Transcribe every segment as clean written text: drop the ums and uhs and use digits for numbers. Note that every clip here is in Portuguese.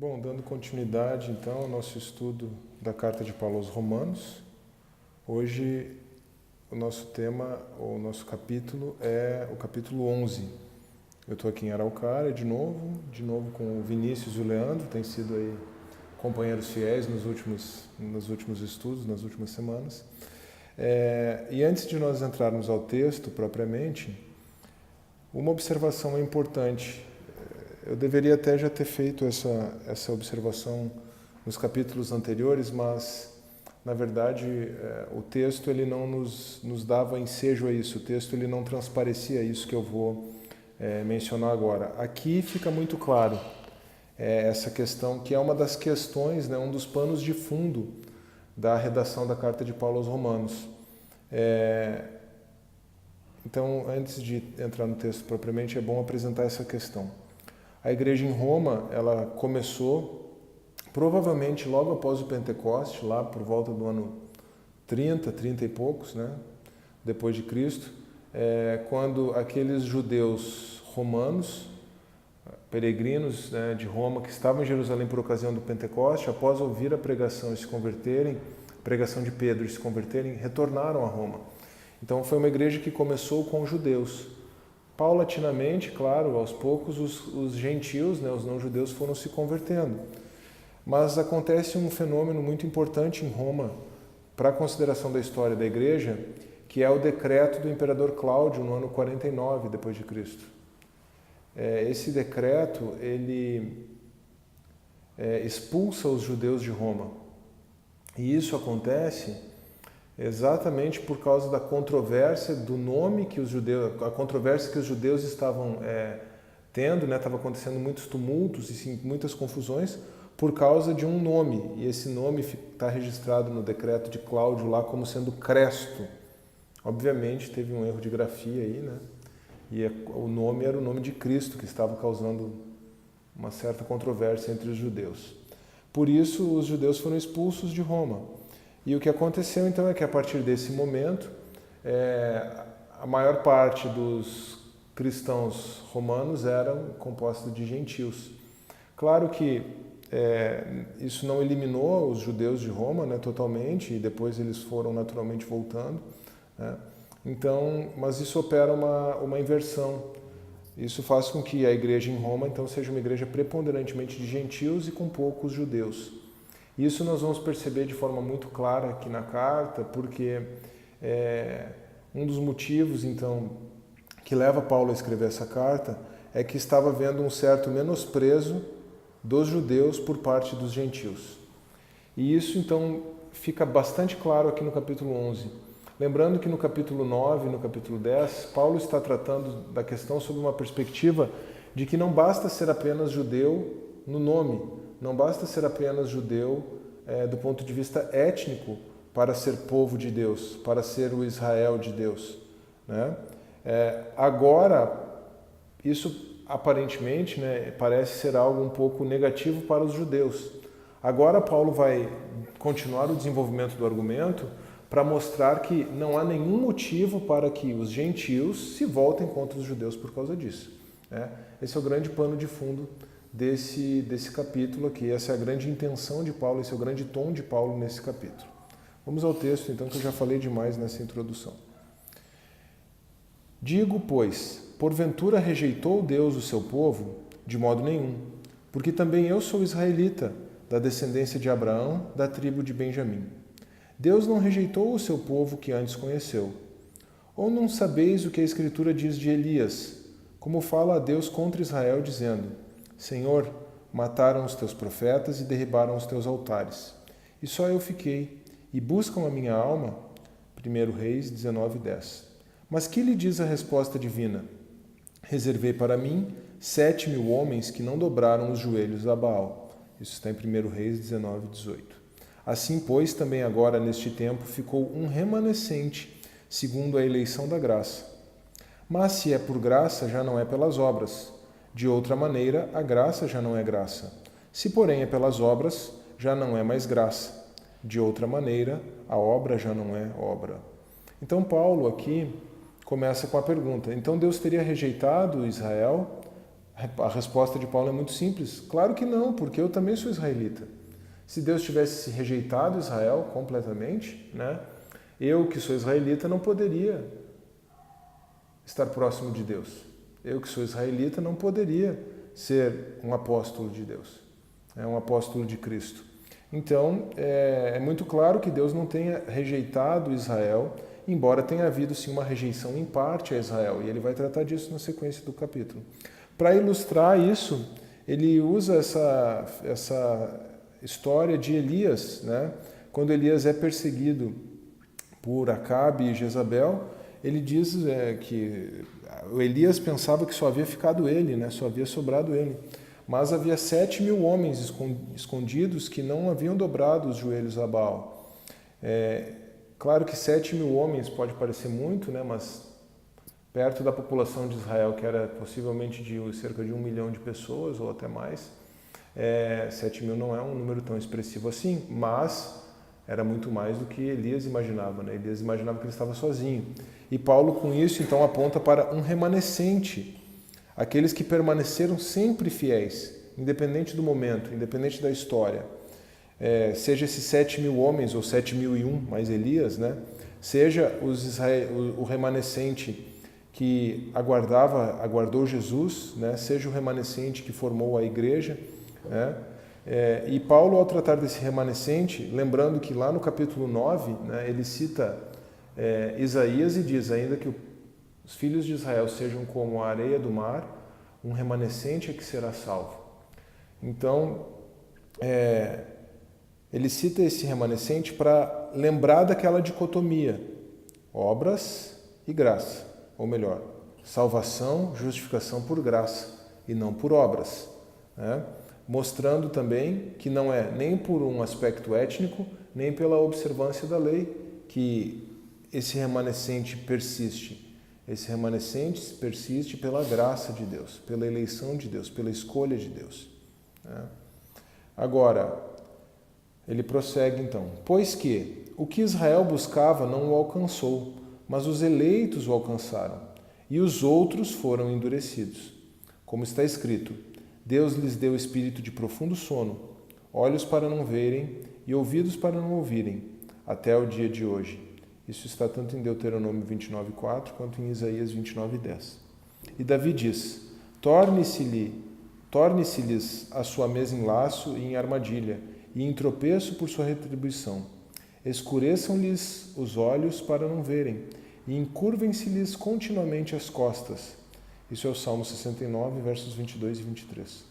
Bom, dando continuidade então ao nosso estudo da Carta de Paulo aos Romanos, hoje o nosso tema, o nosso capítulo é o capítulo 11. Eu estou aqui em Araucária de novo com o Vinícius e o Leandro, tem sido aí companheiros fiéis nos últimos estudos, nas últimas semanas. E antes de nós entrarmos ao texto propriamente, uma observação é importante. Eu deveria até já ter feito essa observação nos capítulos anteriores, mas, na verdade, o texto ele não nos dava ensejo a isso, o texto ele não transparecia isso que eu vou mencionar agora. Aqui fica muito claro essa questão, que é uma das questões, um dos panos de fundo da redação da Carta de Paulo aos Romanos. Então, antes de entrar no texto propriamente, é bom apresentar essa questão. A igreja em Roma, ela começou provavelmente logo após o Pentecoste, lá por volta do ano 30 e poucos, depois de Cristo, quando aqueles judeus romanos, peregrinos de Roma, que estavam em Jerusalém por ocasião do Pentecoste, após ouvir a pregação e se converterem, pregação de Pedro e se converterem, retornaram a Roma. Então foi uma igreja que começou com os judeus. Paulatinamente, claro, aos poucos os gentios, os não-judeus foram se convertendo. Mas acontece um fenômeno muito importante em Roma para a consideração da história da igreja, que é o decreto do imperador Cláudio no ano 49 depois de Cristo. Esse decreto, ele expulsa os judeus de Roma. E isso acontece exatamente por causa da controvérsia do nome que os judeus, a controvérsia que os judeus estavam tendo, estava acontecendo muitos tumultos e sim, muitas confusões por causa de um nome, e esse nome está registrado no decreto de Cláudio lá como sendo Cresto. Obviamente teve um erro de grafia aí, e o nome era o nome de Cristo, que estava causando uma certa controvérsia entre os judeus. Por isso os judeus foram expulsos de Roma. E o que aconteceu então é que a partir desse momento, a maior parte dos cristãos romanos eram composta de gentios. Claro que isso não eliminou os judeus de Roma totalmente, e depois eles foram naturalmente voltando. Então, mas isso opera uma inversão. Isso faz com que a igreja em Roma então seja uma igreja preponderantemente de gentios e com poucos judeus. Isso nós vamos perceber de forma muito clara aqui na carta, porque um dos motivos, então, que leva Paulo a escrever essa carta é que estava havendo um certo menosprezo dos judeus por parte dos gentios. E isso, então, fica bastante claro aqui no capítulo 11. Lembrando que no capítulo 9 e no capítulo 10, Paulo está tratando da questão sob uma perspectiva de que não basta ser apenas judeu no nome, não basta ser apenas judeu do ponto de vista étnico para ser povo de Deus, para ser o Israel de Deus. Agora, isso aparentemente parece ser algo um pouco negativo para os judeus. Agora Paulo vai continuar o desenvolvimento do argumento para mostrar que não há nenhum motivo para que os gentios se voltem contra os judeus por causa disso. Esse é o grande pano de fundo desse capítulo aqui. Essa é a grande intenção de Paulo, esse é o grande tom de Paulo nesse capítulo. Vamos ao texto, então, que eu já falei demais nessa introdução. Digo, pois, porventura rejeitou Deus o seu povo? De modo nenhum, porque também eu sou israelita, da descendência de Abraão, da tribo de Benjamim. Deus não rejeitou o seu povo que antes conheceu. Ou não sabeis o que a Escritura diz de Elias, como fala a Deus contra Israel, dizendo: Senhor, mataram os teus profetas e derribaram os teus altares. E só eu fiquei, e buscam a minha alma. 1 Reis 19:10. Mas que lhe diz a resposta divina? Reservei para mim 7.000 homens que não dobraram os joelhos a Baal. Isso está em 1 Reis 19:18. Assim, pois, também agora, neste tempo, ficou um remanescente, segundo a eleição da graça. Mas se é por graça, já não é pelas obras. De outra maneira, a graça já não é graça. Se, porém, é pelas obras, já não é mais graça. De outra maneira, a obra já não é obra. Então, Paulo aqui começa com a pergunta: então Deus teria rejeitado Israel A resposta de Paulo é muito simples. Claro que não, porque eu também sou israelita. Se Deus tivesse rejeitado Israel completamente, né, eu que sou israelita não poderia estar próximo de Deus. Eu que sou israelita não poderia ser um apóstolo de Deus, um apóstolo de Cristo. Então, é muito claro que Deus não tenha rejeitado Israel, embora tenha havido sim uma rejeição em parte a Israel, e ele vai tratar disso na sequência do capítulo. Para ilustrar isso, ele usa essa história de Elias, né? Quando Elias é perseguido por Acabe e Jezabel, ele diz que o Elias pensava que só havia ficado ele, né? Só havia sobrado ele. Mas havia 7.000 homens escondidos que não haviam dobrado os joelhos a Baal. Claro que 7.000 homens pode parecer muito, né? Mas perto da população de Israel, que era possivelmente de cerca de 1 milhão de pessoas ou até mais, 7.000 não é um número tão expressivo assim, mas era muito mais do que Elias imaginava, né? Elias imaginava que ele estava sozinho. E Paulo, com isso, então, aponta para um remanescente, aqueles que permaneceram sempre fiéis, independente do momento, independente da história. Seja esses 7.000 homens, ou 7.001 mais Elias, né? Seja o remanescente que aguardou Jesus, né? Seja o remanescente que formou a igreja, né? E Paulo, ao tratar desse remanescente, lembrando que lá no capítulo 9, né, ele cita Isaías e diz: ainda que os filhos de Israel sejam como a areia do mar, um remanescente é que será salvo. Então, ele cita esse remanescente para lembrar daquela dicotomia, obras e graça, ou melhor, salvação, justificação por graça e não por obras, né? Mostrando também que não é nem por um aspecto étnico, nem pela observância da lei que esse remanescente persiste. Esse remanescente persiste pela graça de Deus, pela eleição de Deus, pela escolha de Deus, né? Agora, ele prossegue então: pois que o que Israel buscava não o alcançou, mas os eleitos o alcançaram, e os outros foram endurecidos. Como está escrito: Deus lhes deu espírito de profundo sono, olhos para não verem e ouvidos para não ouvirem, até o dia de hoje. Isso está tanto em Deuteronômio 29:4 quanto em Isaías 29:10. E Davi diz: torne-se-lhes a sua mesa em laço e em armadilha, e em tropeço por sua retribuição. Escureçam-lhes os olhos para não verem, e encurvem-se-lhes continuamente as costas. Isso é o Salmo 69, versos 22 e 23.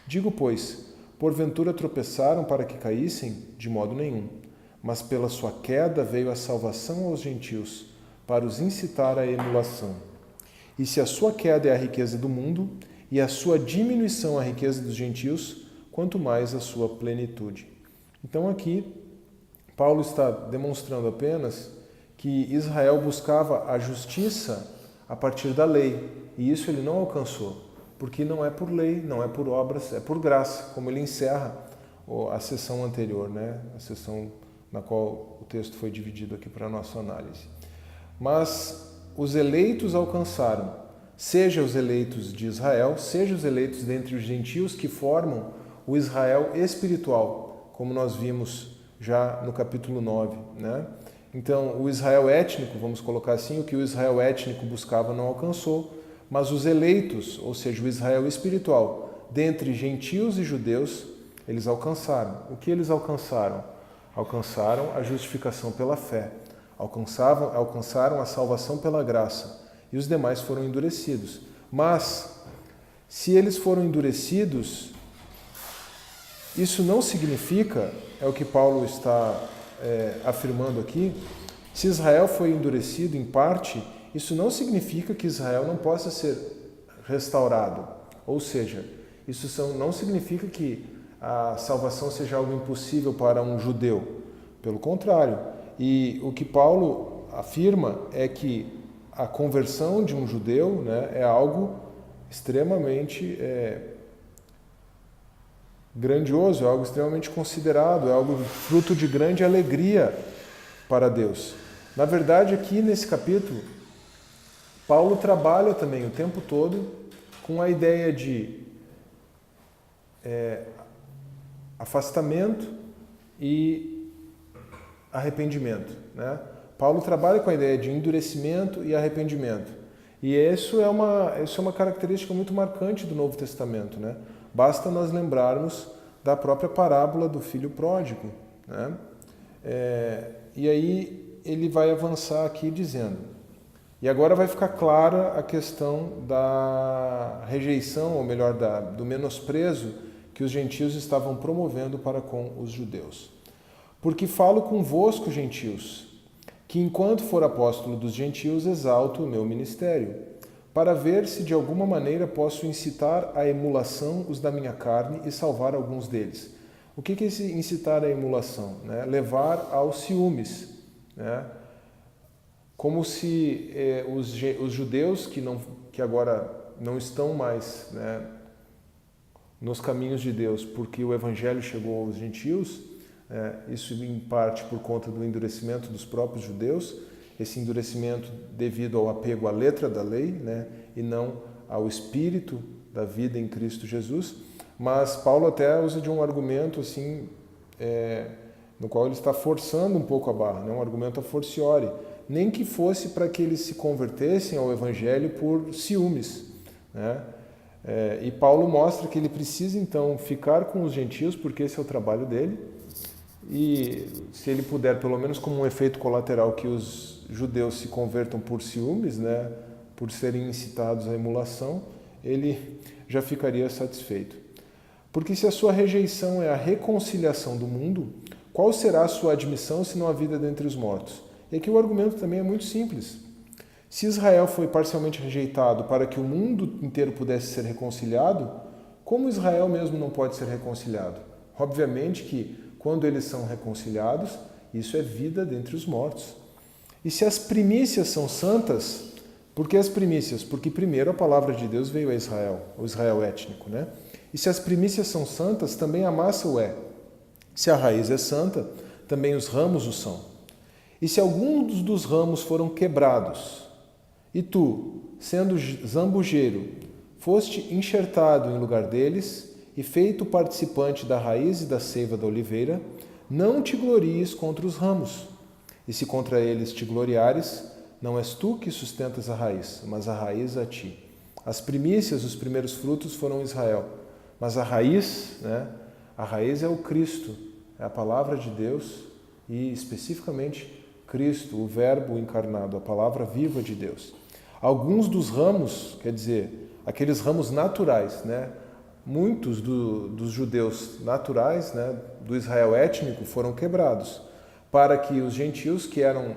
Digo, pois, porventura tropeçaram para que caíssem? De modo nenhum. Mas pela sua queda veio a salvação aos gentios, para os incitar à emulação. E se a sua queda é a riqueza do mundo, e a sua diminuição a riqueza dos gentios, quanto mais a sua plenitude. Então aqui, Paulo está demonstrando apenas que Israel buscava a justiça a partir da lei, e isso ele não alcançou, porque não é por lei, não é por obras, é por graça, como ele encerra a sessão anterior, né? A sessão na qual o texto foi dividido aqui para a nossa análise. Mas os eleitos alcançaram, seja os eleitos de Israel, seja os eleitos dentre os gentios que formam o Israel espiritual, como nós vimos já no capítulo 9, né? Então, o Israel étnico, vamos colocar assim, o que o Israel étnico buscava não alcançou, mas os eleitos, ou seja, o Israel espiritual, dentre gentios e judeus, eles alcançaram. O que eles alcançaram? Alcançaram a justificação pela fé, alcançaram a salvação pela graça, e os demais foram endurecidos. Mas, se eles foram endurecidos, isso não significa, é o que Paulo está afirmando aqui, se Israel foi endurecido em parte, isso não significa que Israel não possa ser restaurado. Ou seja, isso não significa que a salvação seja algo impossível para um judeu. Pelo contrário. E o que Paulo afirma é que a conversão de um judeu, né, é algo extremamente grandioso, é algo extremamente considerado, é algo fruto de grande alegria para Deus. Na verdade, aqui nesse capítulo, Paulo trabalha também o tempo todo com a ideia de afastamento e arrependimento, né? Paulo trabalha com a ideia de endurecimento e arrependimento. E isso é uma característica muito marcante do Novo Testamento, né? Basta nós lembrarmos da própria parábola do filho pródigo, né? E aí ele vai avançar aqui dizendo, e agora vai ficar clara a questão da rejeição, ou melhor, do menosprezo que os gentios estavam promovendo para com os judeus. Porque falo convosco, gentios, que enquanto for apóstolo dos gentios, exalto o meu ministério, para ver se de alguma maneira posso incitar à emulação os da minha carne e salvar alguns deles. O que é esse incitar à emulação? Né? Levar aos ciúmes, né? Como se os judeus que agora não estão mais, né, nos caminhos de Deus, porque o evangelho chegou aos gentios, isso em parte por conta do endurecimento dos próprios judeus, esse endurecimento devido ao apego à letra da lei, né, e não ao espírito da vida em Cristo Jesus. Mas Paulo até usa de um argumento assim, no qual ele está forçando um pouco a barra, né, um argumento a fortiori, nem que fosse para que eles se convertessem ao evangelho por ciúmes, né? E Paulo mostra que ele precisa então ficar com os gentios, porque esse é o trabalho dele, e se ele puder, pelo menos como um efeito colateral, que os judeus se convertam por ciúmes, né, por serem incitados à emulação, ele já ficaria satisfeito. Porque se a sua rejeição é a reconciliação do mundo, qual será a sua admissão se não a vida dentre os mortos? E aqui o argumento também é muito simples. Se Israel foi parcialmente rejeitado para que o mundo inteiro pudesse ser reconciliado, como Israel mesmo não pode ser reconciliado? Obviamente que, quando eles são reconciliados, isso é vida dentre os mortos. E se as primícias são santas, por que as primícias? Porque primeiro a palavra de Deus veio a Israel, o Israel étnico, né? E se as primícias são santas, também a massa o é. Se a raiz é santa, também os ramos o são. E se alguns dos ramos foram quebrados, e tu, sendo zambujeiro, foste enxertado em lugar deles e feito participante da raiz e da seiva da oliveira, não te glories contra os ramos. E se contra eles te gloriares, não és tu que sustentas a raiz, mas a raiz a ti. As primícias, os primeiros frutos foram Israel, mas a raiz, né? A raiz é o Cristo, é a palavra de Deus e especificamente Cristo, o Verbo encarnado, a palavra viva de Deus. Alguns dos ramos, quer dizer, aqueles ramos naturais, né? Muitos dos judeus naturais, né, do Israel étnico, foram quebrados, para que os gentios, que eram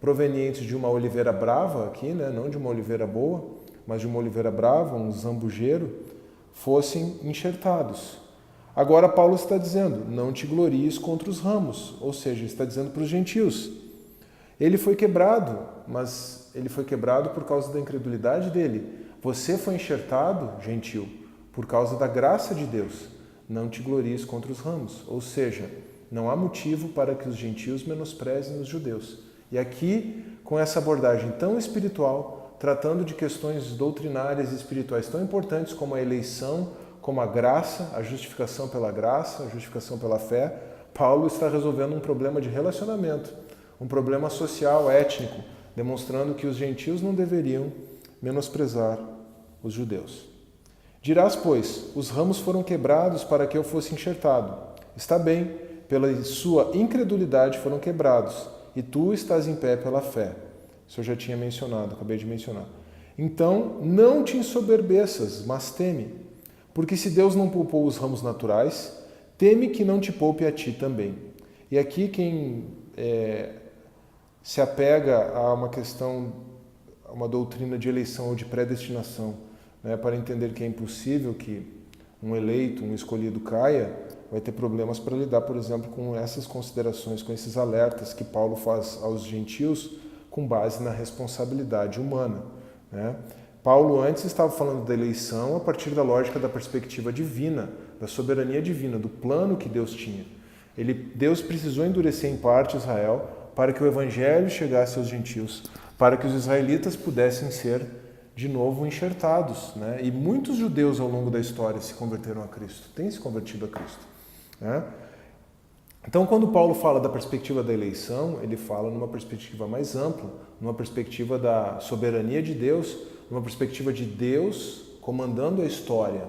provenientes de uma oliveira brava aqui, né, não de uma oliveira boa, mas de uma oliveira brava, um zambujeiro, fossem enxertados. Agora Paulo está dizendo, não te glories contra os ramos, ou seja, está dizendo para os gentios. Ele foi quebrado, mas ele foi quebrado por causa da incredulidade dele. Você foi enxertado, gentil, por causa da graça de Deus. Não te glories contra os ramos. Ou seja, não há motivo para que os gentios menosprezem os judeus. E aqui, com essa abordagem tão espiritual, tratando de questões doutrinárias e espirituais tão importantes como a eleição, como a graça, a justificação pela graça, a justificação pela fé, Paulo está resolvendo um problema de relacionamento, um problema social, étnico, demonstrando que os gentios não deveriam menosprezar os judeus. Dirás, pois, os ramos foram quebrados para que eu fosse enxertado. Está bem, pela sua incredulidade foram quebrados, e tu estás em pé pela fé. Isso eu já tinha mencionado, acabei de mencionar. Então, não te ensoberbeças, mas teme. Porque se Deus não poupou os ramos naturais, teme que não te poupe a ti também. E aqui quem se apega a uma questão, a uma doutrina de eleição ou de predestinação, né, para entender que é impossível que um eleito, um escolhido caia, vai ter problemas para lidar, por exemplo, com essas considerações, com esses alertas que Paulo faz aos gentios com base na responsabilidade humana, né? Paulo antes estava falando da eleição a partir da lógica da perspectiva divina, da soberania divina, do plano que Deus tinha. Deus precisou endurecer em parte Israel para que o evangelho chegasse aos gentios, para que os israelitas pudessem ser, de novo enxertados, né? E muitos judeus ao longo da história se converteram a Cristo, têm se convertido a Cristo, né? Então, quando Paulo fala da perspectiva da eleição, ele fala numa perspectiva mais ampla, numa perspectiva da soberania de Deus, numa perspectiva de Deus comandando a história.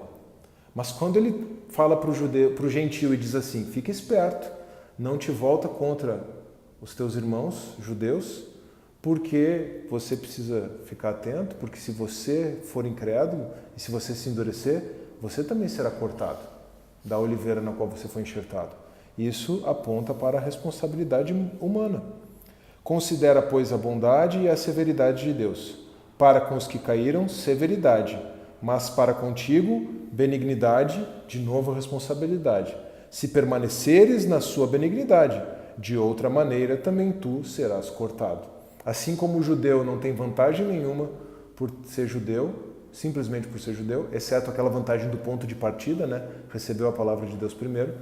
Mas quando ele fala para o gentio e diz assim, fica esperto, não te volta contra os teus irmãos judeus, porque você precisa ficar atento, porque se você for incrédulo e se você se endurecer, você também será cortado da oliveira na qual você foi enxertado. Isso aponta para a responsabilidade humana. Considera, pois, a bondade e a severidade de Deus. Para com os que caíram, severidade, mas para contigo, benignidade, de novo responsabilidade. Se permaneceres na sua benignidade, de outra maneira também tu serás cortado. Assim como o judeu não tem vantagem nenhuma por ser judeu, simplesmente por ser judeu, exceto aquela vantagem do ponto de partida, né? Recebeu a palavra de Deus primeiro.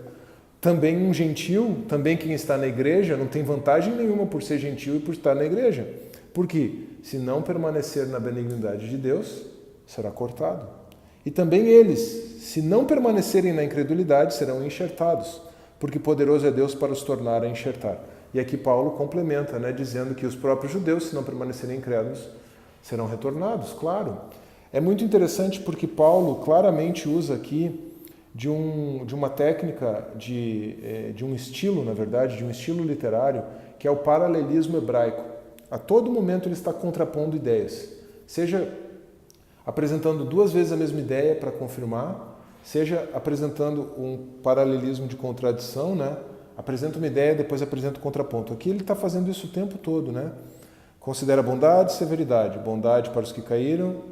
Também um gentil, também quem está na igreja, não tem vantagem nenhuma por ser gentil e por estar na igreja. Porque se não permanecer na benignidade de Deus, será cortado. E também eles, se não permanecerem na incredulidade, serão enxertados, porque poderoso é Deus para os tornar a enxertar. E aqui Paulo complementa, né, dizendo que os próprios judeus, se não permanecerem incrédulos, serão retornados, claro. É muito interessante porque Paulo claramente usa aqui de uma técnica, de um estilo, na verdade, de um estilo literário, que é o paralelismo hebraico. A todo momento ele está contrapondo ideias, seja apresentando duas vezes a mesma ideia para confirmar, seja apresentando um paralelismo de contradição, né? Apresenta uma ideia, depois apresenta o contraponto. Aqui ele está fazendo isso o tempo todo, né? Considera bondade e severidade. Bondade para os que caíram,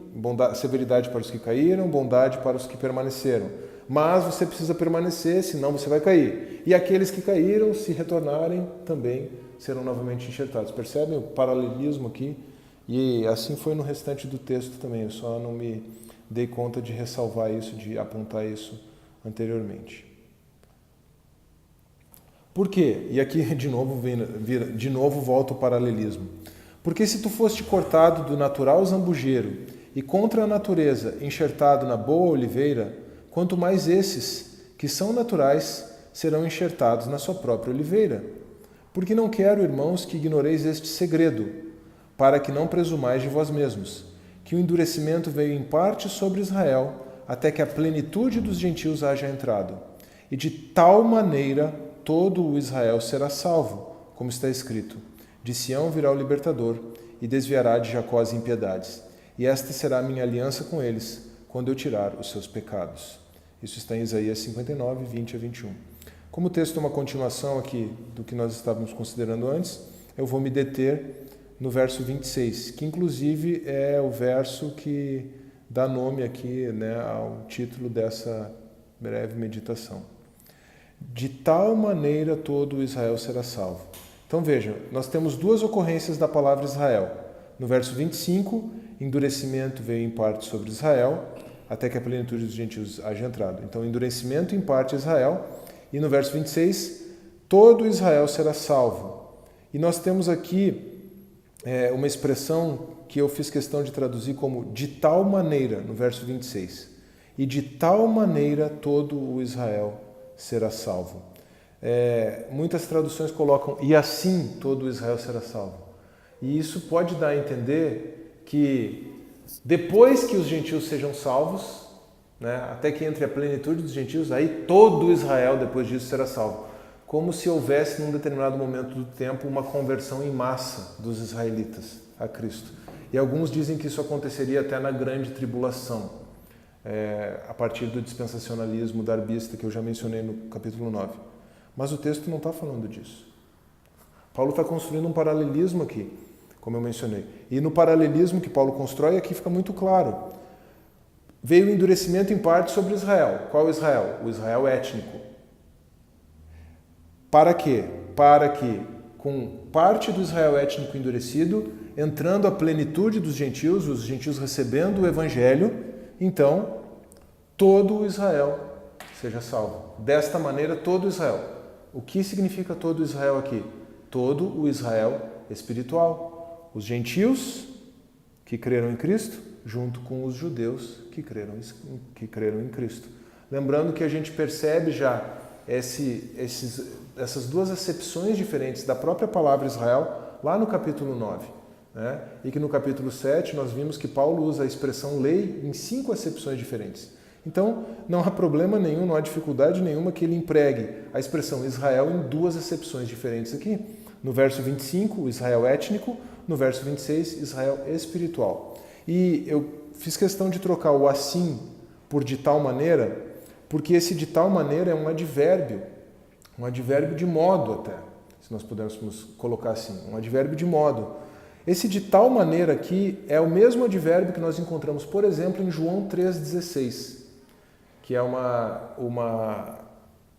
severidade para os que caíram, bondade para os que permaneceram. Mas você precisa permanecer, senão você vai cair. E aqueles que caíram, se retornarem, também serão novamente enxertados. Percebem o paralelismo aqui? E assim foi no restante do texto também. Eu só não me dei conta de ressalvar isso, de apontar isso anteriormente. Por quê? E aqui de novo volta o paralelismo. Porque se tu foste cortado do natural zambujeiro e contra a natureza enxertado na boa oliveira, quanto mais esses, que são naturais, serão enxertados na sua própria oliveira. Porque não quero, irmãos, que ignoreis este segredo, para que não presumais de vós mesmos, que o endurecimento veio em parte sobre Israel, até que a plenitude dos gentios haja entrado. E de tal maneira todo o Israel será salvo, como está escrito. De Sião virá o libertador, e desviará de Jacó as impiedades. E esta será a minha aliança com eles, quando eu tirar os seus pecados. Isso está em Isaías 59, 20 a 21. Como o texto é uma continuação aqui do que nós estávamos considerando antes, eu vou me deter no verso 26, que inclusive é o verso que dá nome aqui, né, ao título dessa breve meditação. De tal maneira todo Israel será salvo. Então vejam, nós temos duas ocorrências da palavra Israel. No verso 25, endurecimento veio em parte sobre Israel, até que a plenitude dos gentios haja entrado. Então, endurecimento em parte Israel. E no verso 26, todo Israel será salvo. E nós temos aqui uma expressão que eu fiz questão de traduzir como de tal maneira, no verso 26. E de tal maneira todo o Israel será salvo. Muitas traduções colocam e assim todo o Israel será salvo. E isso pode dar a entender que depois que os gentios sejam salvos, né, até que entre a plenitude dos gentios, aí todo Israel depois disso será salvo. Como se houvesse num determinado momento do tempo uma conversão em massa dos israelitas a Cristo. E alguns dizem que isso aconteceria até na grande tribulação, a partir do dispensacionalismo darbista que eu já mencionei no capítulo 9. Mas o texto não está falando disso. Paulo está construindo um paralelismo aqui, como eu mencionei. E no paralelismo que Paulo constrói, aqui fica muito claro. Veio o endurecimento em parte sobre Israel. Qual é Israel? O Israel étnico. Para quê? Para que, com parte do Israel étnico endurecido, entrando a plenitude dos gentios, os gentios recebendo o evangelho, então todo o Israel seja salvo. Desta maneira, todo o Israel. O que significa todo o Israel aqui? Todo o Israel espiritual. Os gentios que creram em Cristo junto com os judeus que creram em Cristo. Lembrando que a gente percebe já essas duas acepções diferentes da própria palavra Israel lá no capítulo 9. Né? E que no capítulo 7 nós vimos que Paulo usa a expressão lei em 5 acepções diferentes. Então, não há problema nenhum, não há dificuldade nenhuma que ele empregue a expressão Israel em 2 acepções diferentes aqui. No verso 25, Israel étnico, no verso 26, Israel espiritual. E eu fiz questão de trocar o assim por de tal maneira, porque esse de tal maneira é um advérbio de modo até, se nós pudermos colocar assim, um advérbio de modo. Esse de tal maneira aqui é o mesmo advérbio que nós encontramos, por exemplo, em João 3,16, que é uma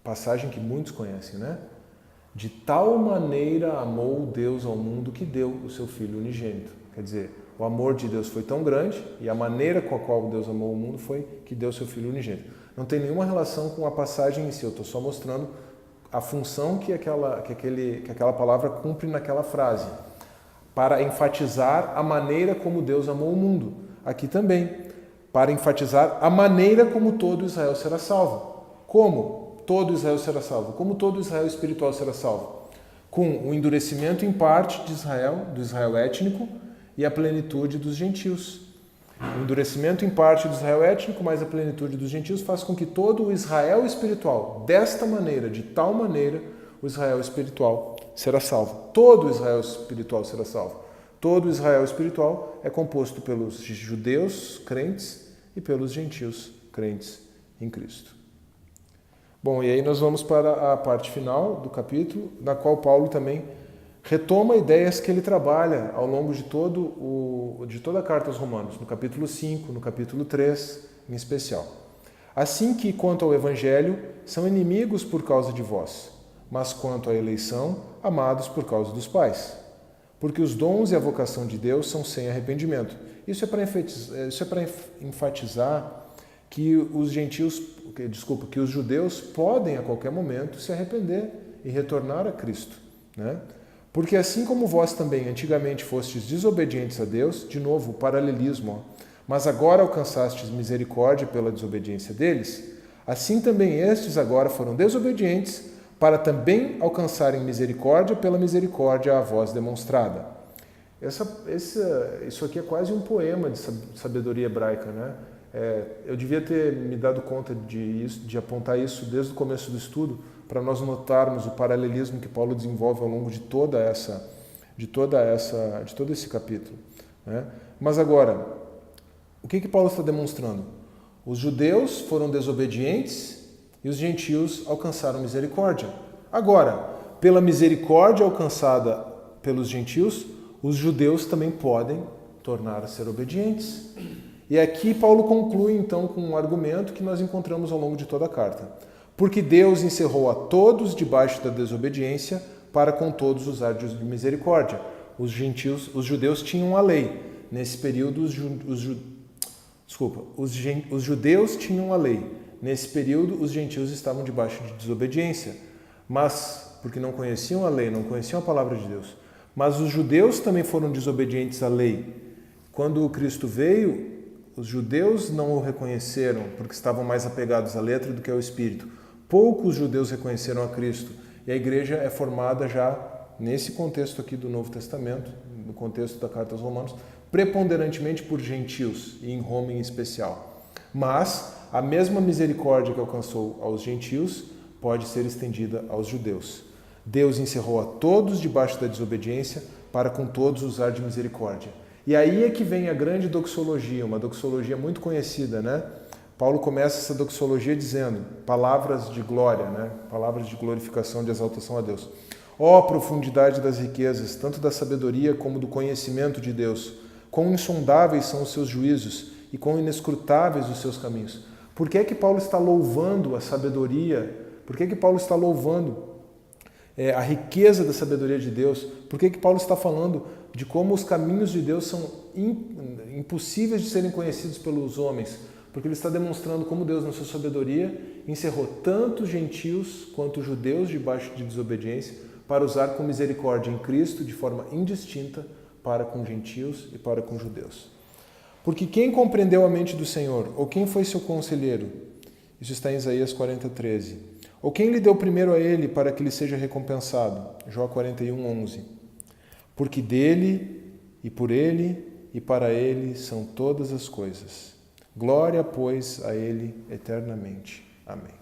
passagem que muitos conhecem, né? De tal maneira amou Deus ao mundo que deu o seu Filho unigênito. Quer dizer, o amor de Deus foi tão grande e a maneira com a qual Deus amou o mundo foi que deu o seu Filho unigênito. Não tem nenhuma relação com a passagem em si, eu estou só mostrando a função que aquela palavra cumpre naquela frase, para enfatizar a maneira como Deus amou o mundo. Aqui também, para enfatizar a maneira como todo Israel será salvo. Como todo Israel será salvo? Como todo Israel espiritual será salvo? Com o endurecimento em parte de Israel, do Israel étnico, e a plenitude dos gentios. O endurecimento em parte do Israel étnico, mais a plenitude dos gentios, faz com que todo o Israel espiritual, desta maneira, de tal maneira, o Israel espiritual será salvo. Todo o Israel espiritual será salvo. Todo o Israel espiritual é composto pelos judeus crentes e pelos gentios crentes em Cristo. Bom, e aí nós vamos para a parte final do capítulo, na qual Paulo também retoma ideias que ele trabalha ao longo de toda a carta aos Romanos, no capítulo 5, no capítulo 3, em especial. Assim que, quanto ao Evangelho, são inimigos por causa de vós, mas quanto à eleição, amados por causa dos pais. Porque os dons e a vocação de Deus são sem arrependimento. Isso é para enfatizar que que os judeus podem a qualquer momento se arrepender e retornar a Cristo, né? Porque assim como vós também antigamente fostes desobedientes a Deus, de novo o paralelismo, mas agora alcançastes misericórdia pela desobediência deles, assim também estes agora foram desobedientes para também alcançarem misericórdia pela misericórdia a vós demonstrada. Isso aqui é quase um poema de sabedoria hebraica, né? Eu devia ter me dado conta de apontar isso desde o começo do estudo, para nós notarmos o paralelismo que Paulo desenvolve ao longo de todo esse capítulo, né? Mas agora, o que Paulo está demonstrando? Os judeus foram desobedientes e os gentios alcançaram misericórdia. Agora, pela misericórdia alcançada pelos gentios, os judeus também podem tornar a ser obedientes. E aqui Paulo conclui então com um argumento que nós encontramos ao longo de toda a carta. Porque Deus encerrou a todos debaixo da desobediência para com todos usar de misericórdia. Os judeus tinham a lei. Nesse período, os judeus tinham a lei. Nesse período, os gentios estavam debaixo de desobediência. Mas, porque não conheciam a lei, não conheciam a palavra de Deus. Mas os judeus também foram desobedientes à lei. Quando Cristo veio, os judeus não o reconheceram, porque estavam mais apegados à letra do que ao Espírito. Poucos judeus reconheceram a Cristo. E a igreja é formada já nesse contexto aqui do Novo Testamento, no contexto da Carta aos Romanos, preponderantemente por gentios, e em Roma em especial. Mas a mesma misericórdia que alcançou aos gentios pode ser estendida aos judeus. Deus encerrou a todos debaixo da desobediência para com todos usar de misericórdia. E aí é que vem a grande doxologia, uma doxologia muito conhecida, né? Paulo começa essa doxologia dizendo palavras de glória, né? Palavras de glorificação, de exaltação a Deus. Ó profundidade das riquezas, tanto da sabedoria como do conhecimento de Deus. Quão insondáveis são os seus juízos e quão inescrutáveis os seus caminhos. Por que é que Paulo está louvando a sabedoria? Por que é que Paulo está louvando a riqueza da sabedoria de Deus? Por que é que Paulo está falando de como os caminhos de Deus são impossíveis de serem conhecidos pelos homens? Porque ele está demonstrando como Deus, na sua sabedoria, encerrou tanto gentios quanto judeus debaixo de desobediência para usar com misericórdia em Cristo de forma indistinta para com gentios e para com judeus. Porque quem compreendeu a mente do Senhor? Ou quem foi seu conselheiro? Isso está em Isaías 40:13. Ou quem lhe deu primeiro a ele para que lhe seja recompensado? Jó 41:11. Porque dele, e por ele, e para ele são todas as coisas. Glória, pois, a ele eternamente. Amém.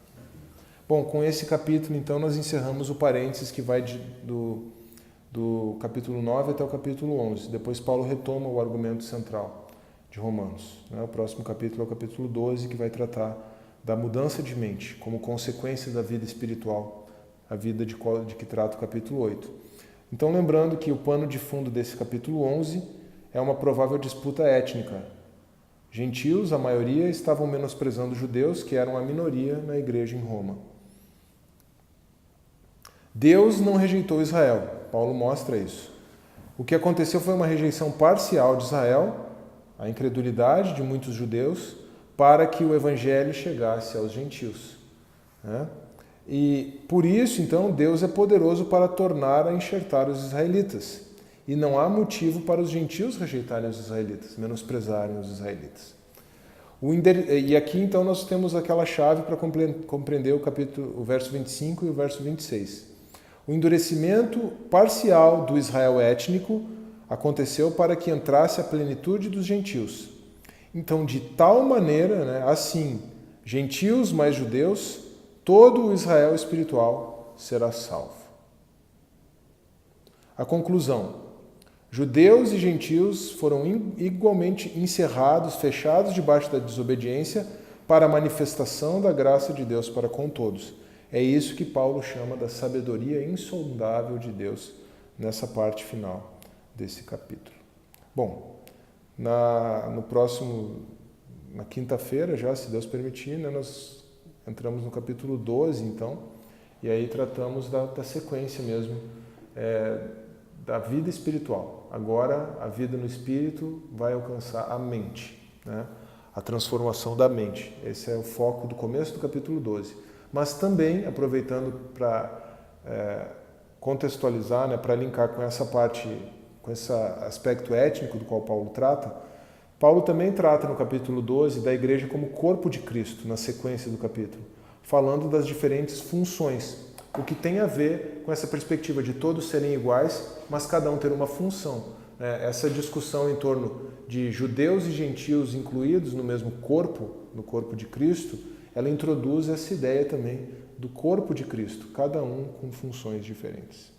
Bom, com esse capítulo, então, nós encerramos o parênteses que vai do capítulo 9 até o capítulo 11. Depois Paulo retoma o argumento central de Romanos. O próximo capítulo é o capítulo 12, que vai tratar da mudança de mente como consequência da vida espiritual, a vida de que trata o capítulo 8. Então, lembrando que o pano de fundo desse capítulo 11 é uma provável disputa étnica. Gentios, a maioria, estavam menosprezando judeus, que eram a minoria na igreja em Roma. Deus não rejeitou Israel. Paulo mostra isso. O que aconteceu foi uma rejeição parcial de Israel, a incredulidade de muitos judeus, para que o evangelho chegasse aos gentios. E por isso, então, Deus é poderoso para tornar a enxertar os israelitas. E não há motivo para os gentios rejeitarem os israelitas, menosprezarem os israelitas. E aqui, então, nós temos aquela chave para compreender o verso 25 e o verso 26. O endurecimento parcial do Israel étnico aconteceu para que entrasse a plenitude dos gentios. Então, de tal maneira, assim, gentios mais judeus, todo o Israel espiritual será salvo. A conclusão: judeus e gentios foram igualmente encerrados, fechados debaixo da desobediência para a manifestação da graça de Deus para com todos. É isso que Paulo chama da sabedoria insondável de Deus nessa parte final desse capítulo. Bom, na quinta-feira, já, se Deus permitir, nós entramos no capítulo 12, então, e aí tratamos da sequência mesmo da vida espiritual. Agora, a vida no espírito vai alcançar a mente, a transformação da mente. Esse é o foco do começo do capítulo 12. Mas também, aproveitando para contextualizar, para linkar com essa parte, com esse aspecto étnico do qual Paulo trata, Paulo também trata no capítulo 12 da igreja como corpo de Cristo, na sequência do capítulo, falando das diferentes funções, o que tem a ver com essa perspectiva de todos serem iguais, mas cada um ter uma função. Essa discussão em torno de judeus e gentios incluídos no mesmo corpo, no corpo de Cristo, ela introduz essa ideia também do corpo de Cristo, cada um com funções diferentes.